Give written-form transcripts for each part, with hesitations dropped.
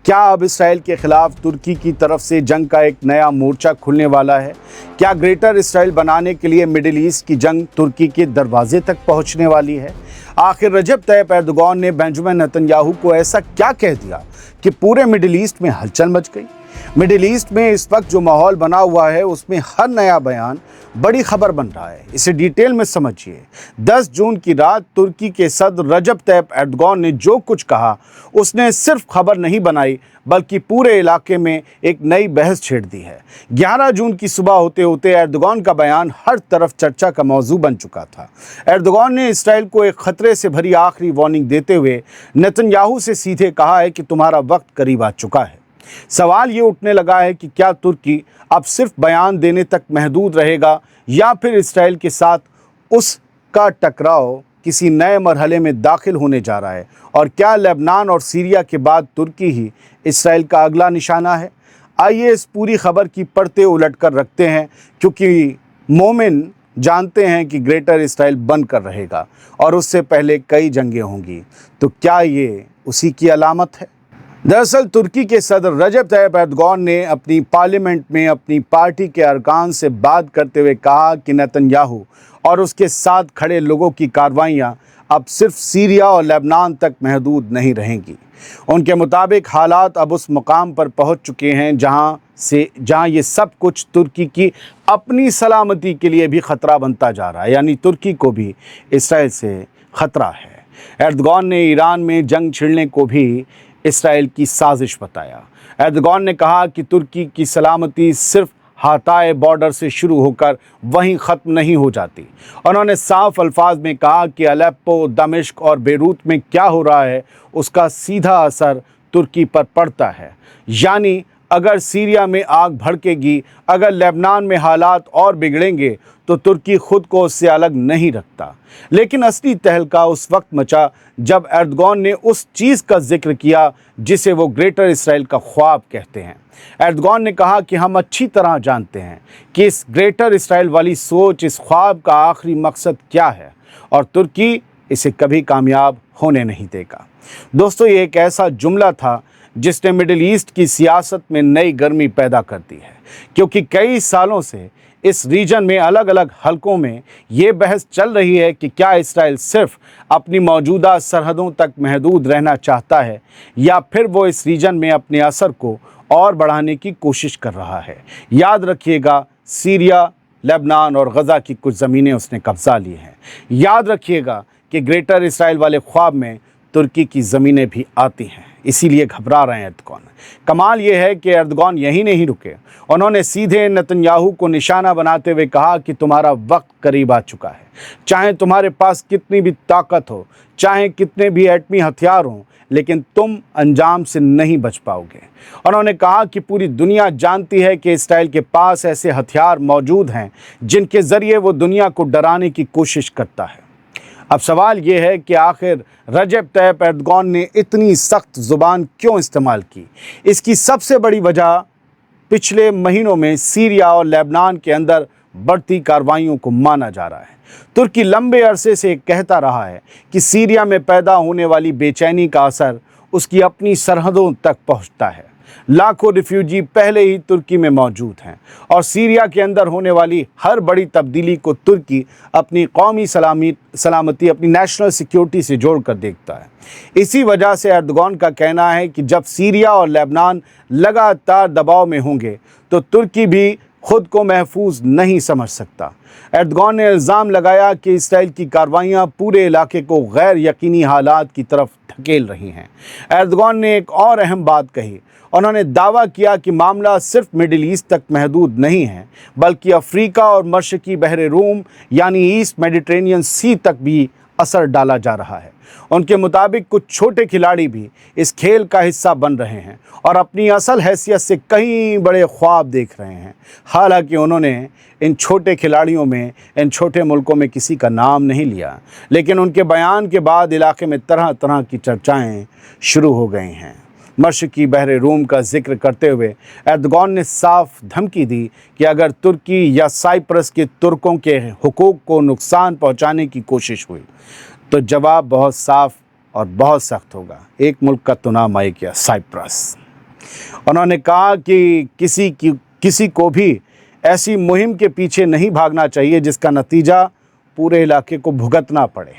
क्या अब इसराइल के खिलाफ तुर्की की तरफ से जंग का एक नया मोर्चा खुलने वाला है? क्या ग्रेटर इसराइल बनाने के लिए मिडिल ईस्ट की जंग तुर्की के दरवाजे तक पहुंचने वाली है? आखिर रजब तैयब एर्दोगान ने बेंजामिन नेतन्याहू को ऐसा क्या कह दिया कि पूरे मिडिल ईस्ट में हलचल मच गई? मिडिल ईस्ट में इस वक्त जो माहौल बना हुआ है उसमें हर नया बयान बड़ी खबर बन रहा है। इसे डिटेल में समझिए। 10 जून की रात तुर्की के सदर रजब तैयब एर्दोगान ने जो कुछ कहा उसने सिर्फ खबर नहीं बनाई बल्कि पूरे इलाके में एक नई बहस छेड़ दी है। 11 जून की सुबह होते होते एर्दोगान का बयान हर तरफ चर्चा का मौजू बन चुका था। एर्दोगान ने इसराइल को एक खतरे से भरी आखिरी वार्निंग देते हुए नेतन्याहू से सीधे कहा है कि तुम्हारा वक्त करीब आ चुका है। सवाल ये उठने लगा है कि क्या तुर्की अब सिर्फ बयान देने तक महदूद रहेगा या फिर इसराइल के साथ उसका टकराव किसी नए मरहले में दाखिल होने जा रहा है, और क्या लेबनान और सीरिया के बाद तुर्की ही इसराइल का अगला निशाना है? आइए इस पूरी खबर की परतें उलट कर रखते हैं, क्योंकि मोमिन जानते हैं कि ग्रेटर इसराइल बनकर रहेगा और उससे पहले कई जंगें होंगी। तो क्या ये उसी की अलामत है? दरअसल तुर्की के सदर रजब तैयब एर्दोगान ने अपनी पार्लियामेंट में अपनी पार्टी के अरकान से बात करते हुए कहा कि नेतन्याहू और उसके साथ खड़े लोगों की कार्रवाइयां अब सिर्फ सीरिया और लेबनान तक महदूद नहीं रहेंगी। उनके मुताबिक हालात अब उस मुकाम पर पहुंच चुके हैं जहां ये सब कुछ तुर्की की अपनी सलामती के लिए भी खतरा बनता जा रहा है, यानी तुर्की को भी इसराइल से खतरा है। एर्दोगान ने ईरान में जंग छिड़ने को भी इसराइल की साजिश बताया। एर्दोगान ने कहा कि तुर्की की सलामती सिर्फ हाताए बॉर्डर से शुरू होकर वहीं ख़त्म नहीं हो जाती। उन्होंने साफ अल्फाज में कहा कि अलेप्पो, दमिश्क और बेरूत में क्या हो रहा है उसका सीधा असर तुर्की पर पड़ता है। यानी अगर सीरिया में आग भड़केगी, अगर लेबनान में हालात और बिगड़ेंगे तो तुर्की खुद को उससे अलग नहीं रखता। लेकिन असली तहलका उस वक्त मचा जब एर्दोगान ने उस चीज़ का जिक्र किया जिसे वो ग्रेटर इसराइल का ख्वाब कहते हैं। एर्दोगान ने कहा कि हम अच्छी तरह जानते हैं कि इस ग्रेटर इसराइल वाली सोच, इस ख्वाब का आखिरी मकसद क्या है, और तुर्की इसे कभी कामयाब होने नहीं देगा। दोस्तों, ये एक ऐसा जुमला था जिसने मिडिल ईस्ट की सियासत में नई गर्मी पैदा कर दी है, क्योंकि कई सालों से इस रीजन में अलग अलग हलकों में ये बहस चल रही है कि क्या इसराइल सिर्फ अपनी मौजूदा सरहदों तक महदूद रहना चाहता है या फिर वो इस रीजन में अपने असर को और बढ़ाने की कोशिश कर रहा है। याद रखिएगा, सीरिया, लेबनान और गज़ा की कुछ ज़मीनें उसने कब्ज़ा ली हैं। याद रखिएगा कि ग्रेटर इसराइल वाले ख्वाब में तुर्की की ज़मीनें भी आती हैं, इसीलिए घबरा रहे हैं एर्दोगान। कमाल ये है कि एर्दोगान यहीं नहीं रुके। उन्होंने सीधे नेतन्याहू को निशाना बनाते हुए कहा कि तुम्हारा वक्त करीब आ चुका है। चाहे तुम्हारे पास कितनी भी ताकत हो, चाहे कितने भी एटमी हथियार हों, लेकिन तुम अंजाम से नहीं बच पाओगे। उन्होंने कहा कि पूरी दुनिया जानती है कि इसराइल के पास ऐसे हथियार मौजूद हैं जिनके ज़रिए वो दुनिया को डराने की कोशिश करता है। अब सवाल ये है कि आखिर रजब तैयब एर्दोगान ने इतनी सख्त ज़ुबान क्यों इस्तेमाल की? इसकी सबसे बड़ी वजह पिछले महीनों में सीरिया और लेबनान के अंदर बढ़ती कार्रवाइयों को माना जा रहा है। तुर्की लंबे अरसे से कहता रहा है कि सीरिया में पैदा होने वाली बेचैनी का असर उसकी अपनी सरहदों तक पहुंचता है। लाखों रिफ्यूजी पहले ही तुर्की में मौजूद हैं और सीरिया के अंदर होने वाली हर बड़ी तब्दीली को तुर्की अपनी कौमी सलामती, अपनी नेशनल सिक्योरिटी से जोड़कर देखता है। इसी वजह से एर्दोगान का कहना है कि जब सीरिया और लेबनान लगातार दबाव में होंगे तो तुर्की भी खुद को महफूज नहीं समझ सकता। एर्दोगान ने इल्ज़ाम लगाया कि इसराइल की कार्रवाइयाँ पूरे इलाके को गैर यकीनी हालात की तरफ धकेल रही हैं। एर्दोगान ने एक और अहम बात कही। उन्होंने दावा किया कि मामला सिर्फ मिडिल ईस्ट तक महदूद नहीं है, बल्कि अफ्रीका और मशरकी बहरे रूम यानी ईस्ट मेडिटेरेनियन सी तक भी असर डाला जा रहा है। उनके मुताबिक कुछ छोटे खिलाड़ी भी इस खेल का हिस्सा बन रहे हैं और अपनी असल हैसियत से कई बड़े ख्वाब देख रहे हैं। हालांकि उन्होंने इन छोटे खिलाड़ियों में, इन छोटे मुल्कों में किसी का नाम नहीं लिया, लेकिन उनके बयान के बाद इलाके में तरह तरह की चर्चाएं शुरू हो गई हैं। मशरकी बहरे रूम का जिक्र करते हुए एर्दोगान ने साफ धमकी दी कि अगर तुर्की या साइप्रस के तुर्कों के हुकूक को नुकसान पहुंचाने की कोशिश हुई तो जवाब बहुत साफ और बहुत सख्त होगा। एक मुल्क का तो नाम आया क्या, साइप्रस। उन्होंने कहा कि किसी को भी ऐसी मुहिम के पीछे नहीं भागना चाहिए जिसका नतीजा पूरे इलाके को भुगतना पड़े।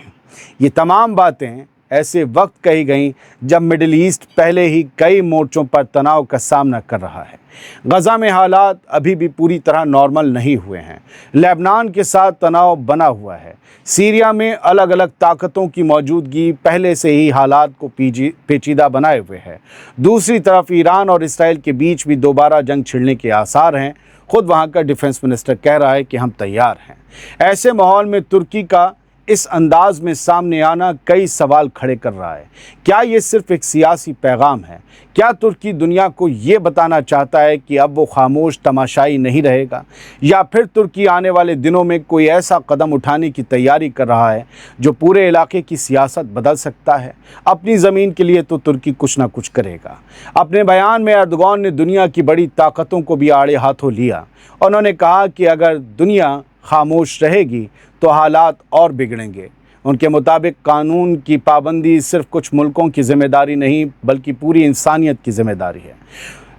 ये तमाम बातें ऐसे वक्त कही गईं जब मिडिल ईस्ट पहले ही कई मोर्चों पर तनाव का सामना कर रहा है। गज़ा में हालात अभी भी पूरी तरह नॉर्मल नहीं हुए हैं। लेबनान के साथ तनाव बना हुआ है। सीरिया में अलग अलग ताकतों की मौजूदगी पहले से ही हालात को पेचीदा बनाए हुए है। दूसरी तरफ ईरान और इसराइल के बीच भी दोबारा जंग छिड़ने के आसार हैं। खुद वहाँ का डिफेंस मिनिस्टर कह रहा है कि हम तैयार हैं। ऐसे माहौल में तुर्की का इस अंदाज में सामने आना कई सवाल खड़े कर रहा है। क्या ये सिर्फ एक सियासी पैगाम है? क्या तुर्की दुनिया को ये बताना चाहता है कि अब वो खामोश तमाशाई नहीं रहेगा, या फिर तुर्की आने वाले दिनों में कोई ऐसा कदम उठाने की तैयारी कर रहा है जो पूरे इलाके की सियासत बदल सकता है? अपनी ज़मीन के लिए तो तुर्की कुछ ना कुछ करेगा। अपने बयान में एर्दोगान ने दुनिया की बड़ी ताकतों को भी आड़े हाथों लिया। उन्होंने कहा कि अगर दुनिया खामोश रहेगी तो हालात और बिगड़ेंगे। उनके मुताबिक कानून की पाबंदी सिर्फ कुछ मुल्कों की जिम्मेदारी नहीं बल्कि पूरी इंसानियत की जिम्मेदारी है।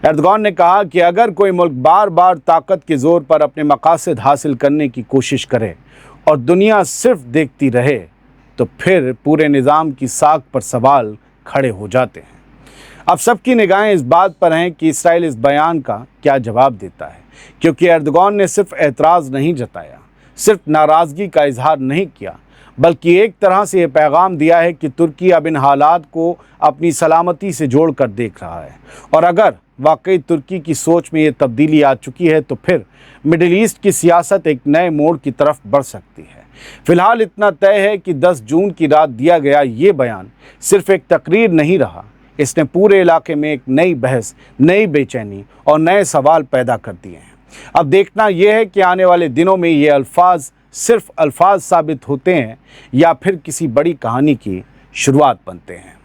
एर्दोगान ने कहा कि अगर कोई मुल्क बार बार ताकत के ज़ोर पर अपने मकासद हासिल करने की कोशिश करे और दुनिया सिर्फ देखती रहे तो फिर पूरे निज़ाम की साख पर सवाल खड़े हो जाते हैं। अब सबकी निगाहें इस बात पर हैं कि इसराइल इस बयान का क्या जवाब देता है, क्योंकि एर्दोगान ने सिर्फ एतराज़ नहीं जताया, सिर्फ नाराज़गी का इजहार नहीं किया, बल्कि एक तरह से ये पैगाम दिया है कि तुर्की अब इन हालात को अपनी सलामती से जोड़कर देख रहा है। और अगर वाकई तुर्की की सोच में ये तब्दीली आ चुकी है तो फिर मिडिल ईस्ट की सियासत एक नए मोड़ की तरफ बढ़ सकती है। फिलहाल इतना तय है कि 10 जून की रात दिया गया ये बयान सिर्फ एक तकरीर नहीं रहा, इसने पूरे इलाके में एक नई बहस, नई बेचैनी और नए सवाल पैदा कर दिए हैं। अब देखना यह है कि आने वाले दिनों में ये अल्फाज सिर्फ अल्फाज साबित होते हैं या फिर किसी बड़ी कहानी की शुरुआत बनते हैं।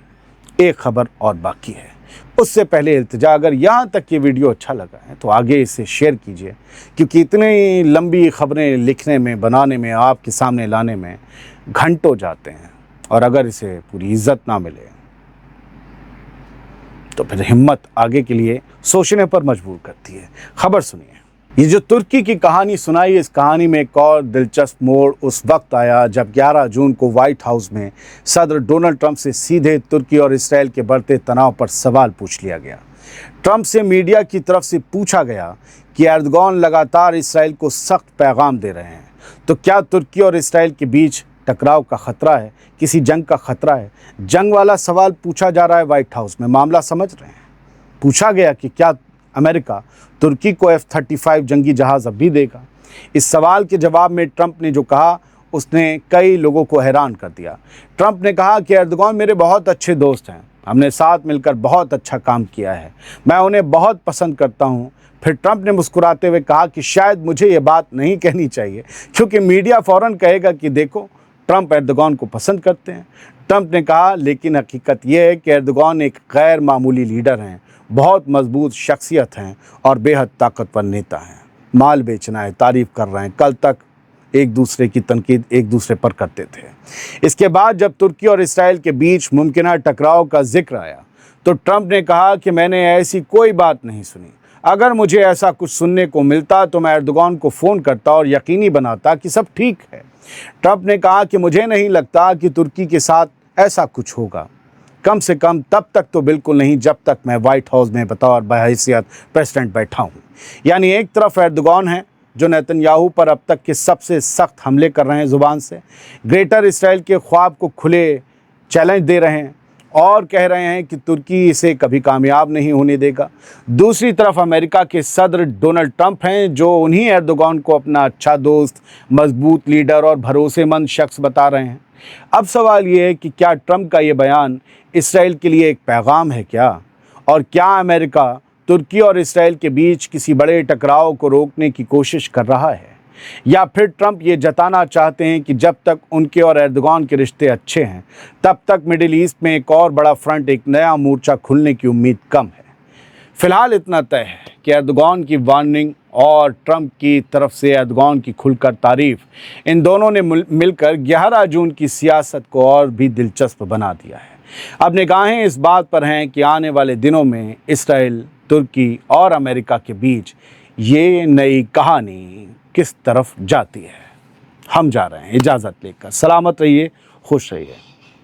एक खबर और बाकी है, उससे पहले इल्तिजा, अगर यहाँ तक ये वीडियो अच्छा लगा है तो आगे इसे शेयर कीजिए, क्योंकि इतनी लंबी खबरें लिखने में, बनाने में, आपके सामने लाने में घंटों जाते हैं, और अगर इसे पूरी इज्जत ना मिले तो फिर हिम्मत आगे के लिए सोचने पर मजबूर करती है। खबर सुनिए। ये जो तुर्की की कहानी सुनाई, इस कहानी में एक और दिलचस्प मोड़ उस वक्त आया जब 11 जून को व्हाइट हाउस में सदर डोनाल्ड ट्रंप से सीधे तुर्की और इसराइल के बढ़ते तनाव पर सवाल पूछ लिया गया। ट्रंप से मीडिया की तरफ से पूछा गया कि एर्दोगान लगातार इसराइल को सख्त पैगाम दे रहे हैं, तो क्या तुर्की और इसराइल के बीच टकराव का खतरा है, किसी जंग का खतरा है? जंग वाला सवाल पूछा जा रहा है व्हाइट हाउस में। मामला समझ रहे हैं? पूछा गया कि क्या अमेरिका तुर्की को F-35 जंगी जहाज़ अब भी देगा। इस सवाल के जवाब में ट्रंप ने जो कहा उसने कई लोगों को हैरान कर दिया। ट्रंप ने कहा कि एर्दोगान मेरे बहुत अच्छे दोस्त हैं, हमने साथ मिलकर बहुत अच्छा काम किया है, मैं उन्हें बहुत पसंद करता हूं। फिर ट्रंप ने मुस्कुराते हुए कहा कि शायद मुझे ये बात नहीं कहनी चाहिए क्योंकि मीडिया फ़ौरन कहेगा कि देखो ट्रंप एर्दोगान को पसंद करते हैं। ट्रंप ने कहा लेकिन हकीकत यह है कि एर्दोगान एक गैर मामूली लीडर हैं, बहुत मजबूत शख्सियत हैं और बेहद ताकतवर नेता हैं। माल बेचना है, तारीफ कर रहे हैं, कल तक एक दूसरे की तनकीद एक दूसरे पर करते थे। इसके बाद जब तुर्की और इसराइल के बीच मुमकिन टकराव का जिक्र आया तो ट्रंप ने कहा कि मैंने ऐसी कोई बात नहीं सुनी, अगर मुझे ऐसा कुछ सुनने को मिलता तो मैं एर्दोगान को फ़ोन करता और यकीनी बनाता कि सब ठीक है। ट्रंप ने कहा कि मुझे नहीं लगता कि तुर्की के साथ ऐसा कुछ होगा, कम से कम तब तक तो बिल्कुल नहीं जब तक मैं व्हाइट हाउस में बतौर बहैसियत प्रेसिडेंट बैठा हूँ। यानी एक तरफ एर्दोगान है जो नेतन्याहू पर अब तक के सबसे सख्त हमले कर रहे हैं ज़ुबान से, ग्रेटर इसराइल के ख्वाब को खुले चैलेंज दे रहे हैं और कह रहे हैं कि तुर्की इसे कभी कामयाब नहीं होने देगा। दूसरी तरफ अमेरिका के सदर डोनाल्ड ट्रंप हैं जो उन्हीं एर्दोगान को अपना अच्छा दोस्त, मजबूत लीडर और भरोसेमंद शख्स बता रहे हैं। अब सवाल ये है कि क्या ट्रंप का ये बयान इसराइल के लिए एक पैगाम है क्या? और क्या अमेरिका तुर्की और इसराइल के बीच किसी बड़े टकराव को रोकने की कोशिश कर रहा है, या फिर ट्रंप ये जताना चाहते हैं कि जब तक उनके और एर्दोगान के रिश्ते अच्छे हैं तब तक मिडिल ईस्ट में एक और बड़ा फ्रंट, एक नया मोर्चा खुलने की उम्मीद कम है। फिलहाल इतना तय है कि एर्दोगान की वार्निंग और ट्रंप की तरफ से एर्दोगान की खुलकर तारीफ, इन दोनों ने मिलकर 11 जून की सियासत को और भी दिलचस्प बना दिया है। اب निगाहें इस बात पर हैं कि आने वाले दिनों में इसराइल, तुर्की और अमेरिका के बीच ये नई कहानी किस तरफ जाती है। हम जा रहे हैं इजाज़त लेकर। सलामत रहिए, खुश रहिए।